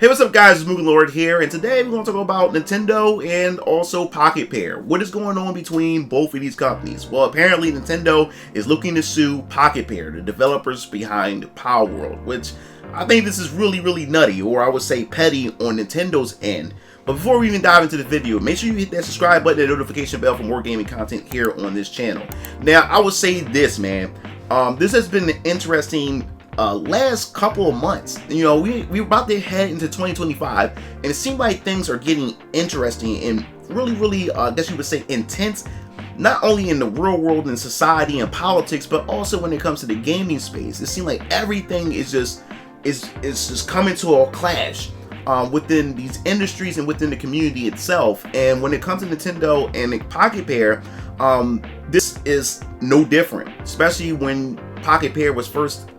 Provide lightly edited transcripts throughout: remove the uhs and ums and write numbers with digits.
Hey, what's up guys, it's MugenLord here, and today we're going to talk about Nintendo and also Pocket Pair. What is going on between both of these companies? Well, apparently Nintendo is looking to sue Pocket Pair, the developers behind Palworld, which I think this is really nutty, or I would say petty on Nintendo's end. But before we even dive into the video, make sure you hit that subscribe button and notification bell for more gaming content here on this channel. Now, I would say this, man. This has been an interesting last couple of months. You know, we're about to head into 2025, and it seems like things are getting interesting and really, I guess you would say, intense. Not only in the real world and society and politics, but also when it comes to the gaming space. It seems like everything is just coming to a clash within these industries and within the community itself. And when it comes to Nintendo and the Pocket Pair, this is no different. Especially when Pocket Pair was first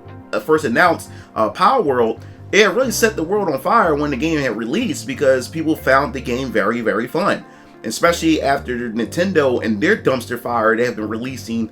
announced, Palworld, it had really set the world on fire when the game had released, because people found the game very fun. Especially after Nintendo and their dumpster fire they have been releasing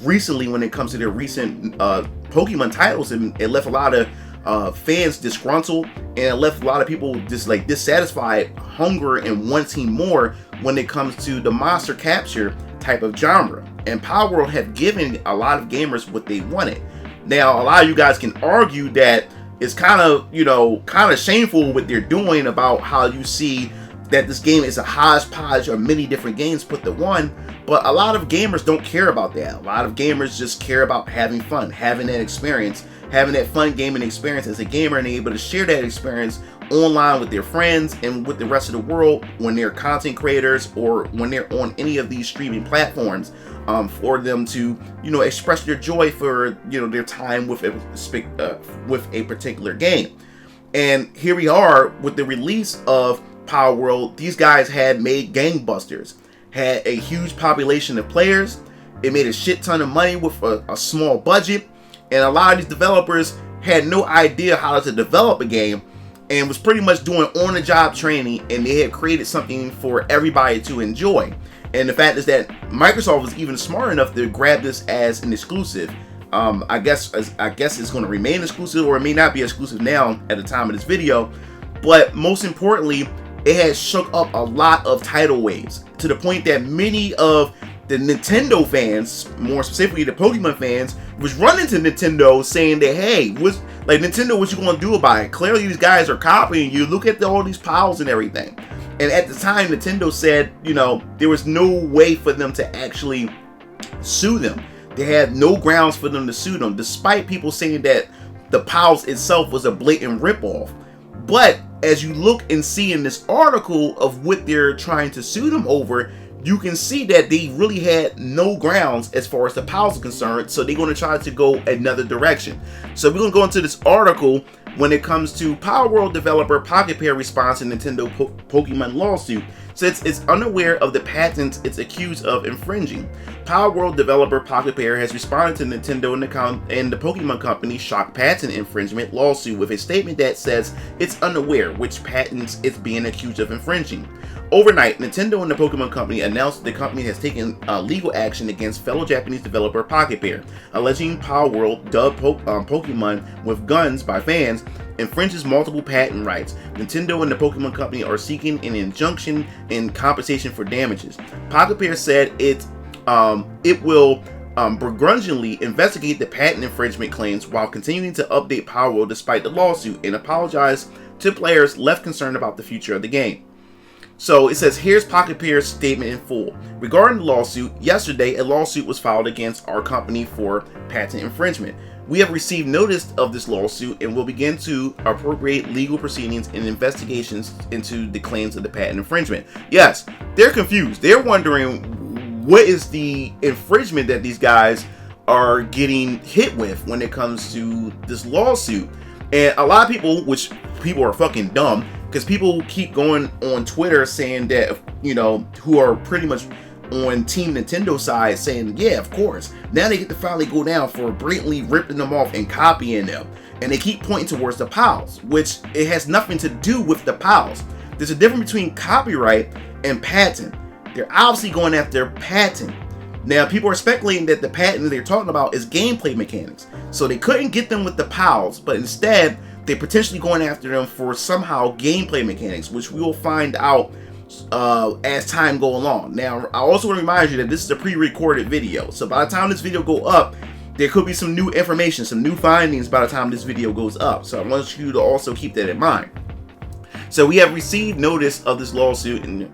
recently when it comes to their recent Pokemon titles, and it left a lot of fans disgruntled, and it left a lot of people just like dissatisfied, hunger and wanting more when it comes to the monster capture type of genre. And Palworld have given a lot of gamers what they wanted. Now, a lot of you guys can argue that it's kind of shameful what they're doing about how you see that this game is a hodgepodge of many different games put to one, but a lot of gamers don't care about that. A lot of gamers just care about having fun, having that experience, having that fun gaming experience as a gamer, and able to share that experience online with their friends and with the rest of the world when they're content creators or when they're on any of these streaming platforms, for them to express their joy for their time with a particular game. And here we are with the release of Palworld. These guys had made gangbusters, had a huge population of players. It made a shit ton of money with a small budget, and a lot of these developers had no idea how to develop a game and was pretty much doing on-the-job training, and they had created something for everybody to enjoy. And the fact is that Microsoft was even smart enough to grab this as an exclusive. I guess it's going to remain exclusive, or it may not be exclusive now at the time of this video. But most importantly, it has shook up a lot of tidal waves, to the point that many of the Nintendo fans, more specifically the Pokemon fans, was running to Nintendo saying that, hey, Nintendo, what you gonna do about it? Clearly these guys are copying you. Look at all these piles and everything. And at the time, Nintendo said, there was no way for them to actually sue them. They had no grounds for them to sue them, despite people saying that the piles itself was a blatant ripoff. But as you look and see in this article of what they're trying to sue them over, you can see that they really had no grounds as far as the piles are concerned, so they're going to try to go another direction. So we're going to go into this article when it comes to Palworld developer Pocket Pair response to Nintendo Pokemon lawsuit, since it's unaware of the patents it's accused of infringing. Palworld developer Pocket Pair has responded to Nintendo and the Pokemon Company's shock patent infringement lawsuit with a statement that says it's unaware which patents it's being accused of infringing. Overnight, Nintendo and the Pokemon Company announced the company has taken legal action against fellow Japanese developer Pocket Pair, alleging Palworld, dubbed Pokemon with guns by fans, infringes multiple patent rights. Nintendo and the Pokemon Company are seeking an injunction in compensation for damages. Pocket Pair said it will begrudgingly investigate the patent infringement claims while continuing to update Palworld despite the lawsuit, and apologize to players left concerned about the future of the game. So it says, here's Pocket Pair's statement in full. Regarding the lawsuit, yesterday a lawsuit was filed against our company for patent infringement. We have received notice of this lawsuit and will begin to appropriate legal proceedings and investigations into the claims of the patent infringement. Yes, they're confused. They're wondering what is the infringement that these guys are getting hit with when it comes to this lawsuit. And a lot of people, which people are fucking dumb, because people keep going on Twitter saying that, who are pretty much on Team Nintendo side, saying, yeah, of course, now they get to finally go down for blatantly ripping them off and copying them. And they keep pointing towards the piles, which it has nothing to do with the piles. There's a difference between copyright and patent. They're obviously going after patent. Now, people are speculating that the patent they're talking about is gameplay mechanics. So they couldn't get them with the piles, but instead they're potentially going after them for somehow gameplay mechanics, which we will find out as time go along. Now, I also want to remind you that this is a pre-recorded video, so by the time this video go up, there could be some new information, some new findings by the time this video goes up. So I want you to also keep that in mind. So we have received notice of this lawsuit, and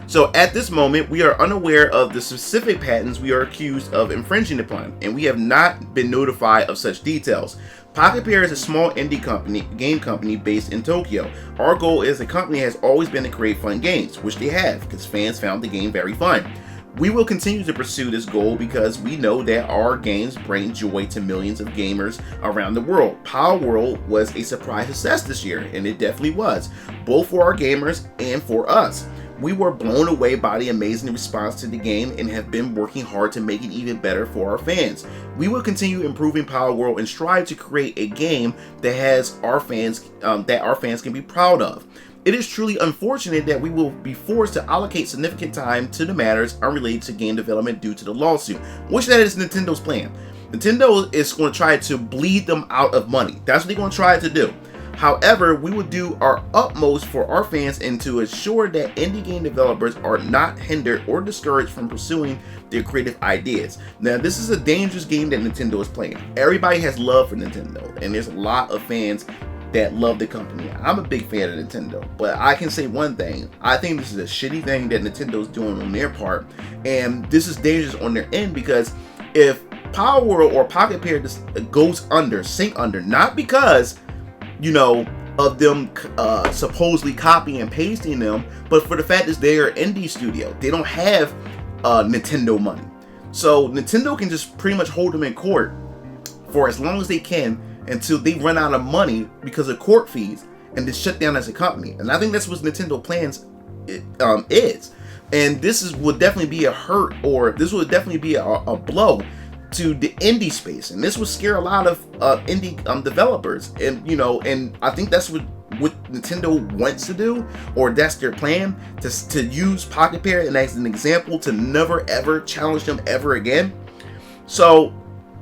so at this moment we are unaware of the specific patents we are accused of infringing upon, and we have not been notified of such details. Pocket Pair is a small indie game company based in Tokyo. Our goal as a company has always been to create fun games, which they have, because fans found the game very fun. We will continue to pursue this goal because we know that our games bring joy to millions of gamers around the world. Palworld was a surprise success this year, and it definitely was, both for our gamers and for us. We were blown away by the amazing response to the game and have been working hard to make it even better for our fans. We will continue improving Palworld and strive to create a game that has our fans can be proud of. It is truly unfortunate that we will be forced to allocate significant time to the matters unrelated to game development due to the lawsuit, which that is Nintendo's plan. Nintendo is going to try to bleed them out of money. That's what they're going to try to do. However, we will do our utmost for our fans and to ensure that indie game developers are not hindered or discouraged from pursuing their creative ideas. Now, this is a dangerous game that Nintendo is playing. Everybody has love for Nintendo, and there's a lot of fans that love the company. I'm a big fan of Nintendo, but I can say one thing. I think this is a shitty thing that Nintendo's doing on their part, and this is dangerous on their end, because if Palworld or Pocket Pair just goes under, sink under, not because, you know, of them supposedly copying and pasting them, but for the fact that they're an indie studio. They don't have Nintendo money. So Nintendo can just pretty much hold them in court for as long as they can until they run out of money because of court fees and then shut down as a company. And I think that's what Nintendo plans is. And this would definitely be a hurt, or this would definitely be a blow to the indie space, and this would scare a lot of indie developers. And you know, and I think that's what Nintendo wants to do, or that's their plan, to use Pocket Pair and as an example to never ever challenge them ever again. So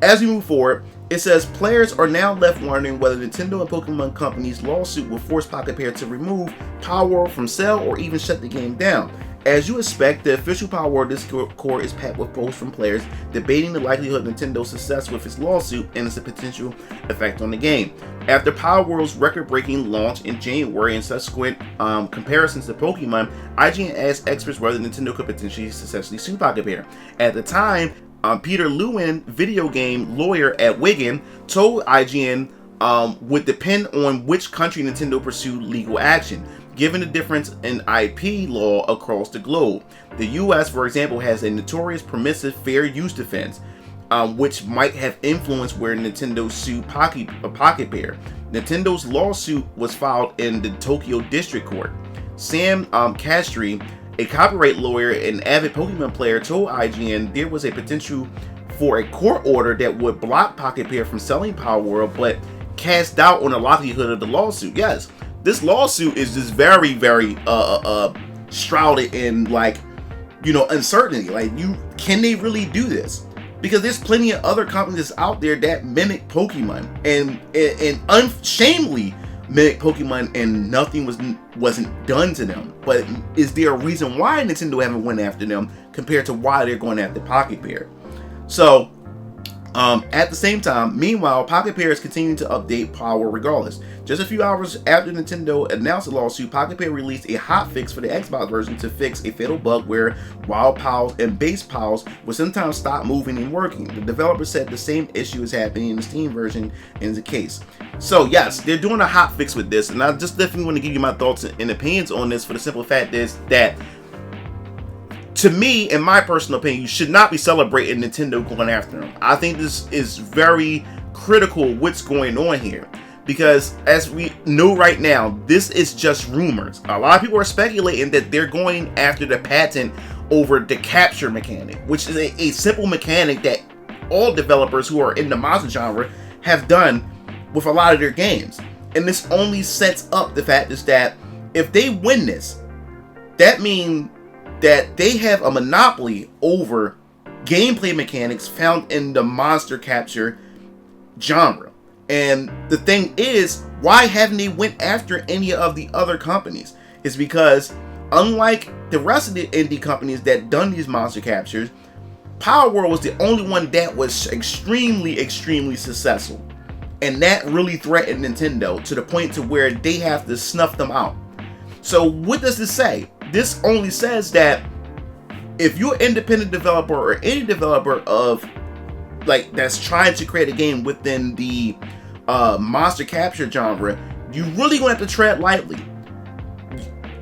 as we move forward, it says players are now left wondering whether Nintendo and Pokemon Company's lawsuit will force Pocket Pair to remove Palworld from sale or even shut the game down. As you expect, the official Palworld Discord is packed with posts from players debating the likelihood of Nintendo's success with its lawsuit and its potential effect on the game. After Palworld's record-breaking launch in January and subsequent comparisons to Pokemon, IGN asked experts whether Nintendo could potentially successfully sue Pocket Pair. At the time, Peter Lewin, video game lawyer at Wigan, told IGN would depend on which country Nintendo pursued legal action, given the difference in IP law across the globe. The US, for example, has a notorious permissive fair use defense, which might have influenced where Nintendo sued Pocket Pair. Nintendo's lawsuit was filed in the Tokyo District Court. Sam Castry, a copyright lawyer and avid Pokemon player, told IGN there was a potential for a court order that would block Pocket Pair from selling Palworld, but cast doubt on the likelihood of the lawsuit. Yes, this lawsuit is just very, very shrouded in, like, you know, uncertainty. Like, can they really do this? Because there's plenty of other companies out there that mimic Pokemon and unshamedly mimic Pokemon, and nothing wasn't done to them. But is there a reason why Nintendo haven't went after them compared to why they're going after Pocket Pair? So at the same time, meanwhile, Pocket Pair is continuing to update Palworld regardless. Just a few hours after Nintendo announced the lawsuit, Pocket Pair released a hotfix for the Xbox version to fix a fatal bug where Wild Pals and Base Pals would sometimes stop moving and working. The developer said the same issue is happening in the Steam version in the case. So yes, they're doing a hotfix with this, and I just definitely want to give you my thoughts and opinions on this, for the simple fact is that, to me, in my personal opinion, you should not be celebrating Nintendo going after them. I think this is very critical what's going on here, because as we know right now, this is just rumors. A lot of people are speculating that they're going after the patent over the capture mechanic, which is a simple mechanic that all developers who are in the monster genre have done with a lot of their games. And this only sets up the fact is that if they win this, that means that they have a monopoly over gameplay mechanics found in the monster capture genre. And the thing is, why haven't they went after any of the other companies? It's because unlike the rest of the indie companies that done these monster captures, Palworld was the only one that was extremely successful. And that really threatened Nintendo to the point to where they have to snuff them out. So what does this say? This only says that if you're an independent developer or any developer of like that's trying to create a game within the monster capture genre, you really gonna have to tread lightly.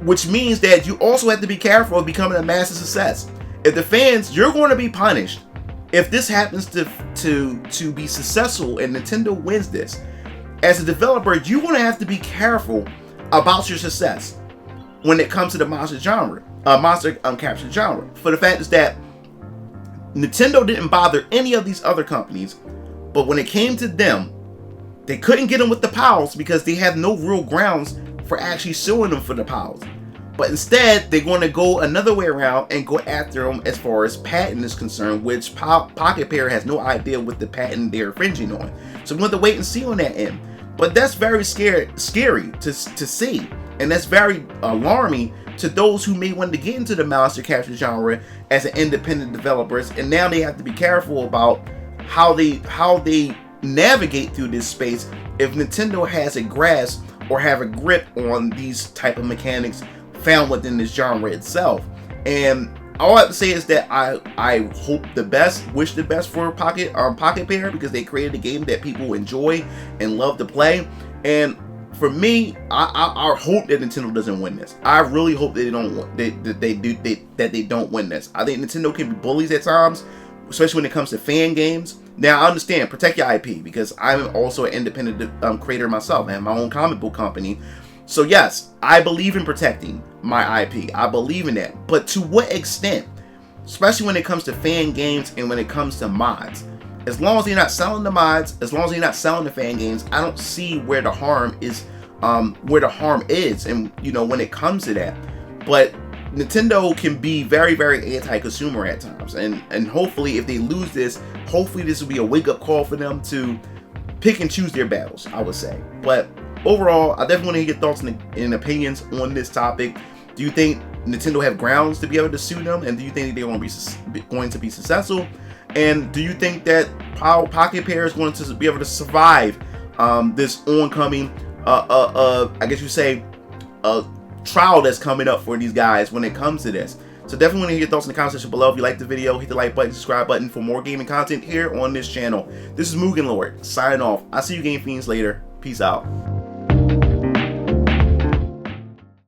Which means that you also have to be careful of becoming a massive success. If the fans, you're going to be punished if this happens to be successful and Nintendo wins this. As a developer, you're going to have to be careful about your success when it comes to the monster capture genre. For the fact is that Nintendo didn't bother any of these other companies, but when it came to them, they couldn't get them with the PALs because they have no real grounds for actually suing them for the PALs. But instead, they're going to go another way around and go after them as far as patent is concerned, which Pocket Pair has no idea what the patent they're infringing on. So we have to wait and see on that end. But that's very scary to see, and that's very alarming to those who may want to get into the monster capture genre as an independent developers, and now they have to be careful about how they navigate through this space if Nintendo has a grasp or have a grip on these type of mechanics found within this genre itself. And all I have to say is that I hope the best, wish the best for Pocket Pair, because they created a game that people enjoy and love to play. And for me, I hope that Nintendo doesn't win this. I really hope that they don't win this. I think Nintendo can be bullies at times, especially when it comes to fan games. Now, I understand, protect your IP, because I'm also an independent creator myself. I have my own comic book company. So yes, I believe in protecting my IP. I believe in that. But to what extent? Especially when it comes to fan games and when it comes to mods. As long as you're not selling the mods, as long as you're not selling the fan games, I don't see where the harm is. And you know, when it comes to that. But Nintendo can be very anti-consumer at times, and hopefully if they lose this, hopefully this will be a wake-up call for them to pick and choose their battles, I would say. But overall, I definitely want to hear your thoughts and opinions on this topic. Do you think Nintendo have grounds to be able to sue them, and do you think they're going to be successful? And do you think that Pocket Pair is going to be able to survive this oncoming, I guess you say, trial that's coming up for these guys when it comes to this? So definitely want to hear your thoughts in the comment section below. If you like the video, hit the like button, subscribe button for more gaming content here on this channel. This is MugenLord signing off. I'll see you game fiends later. Peace out.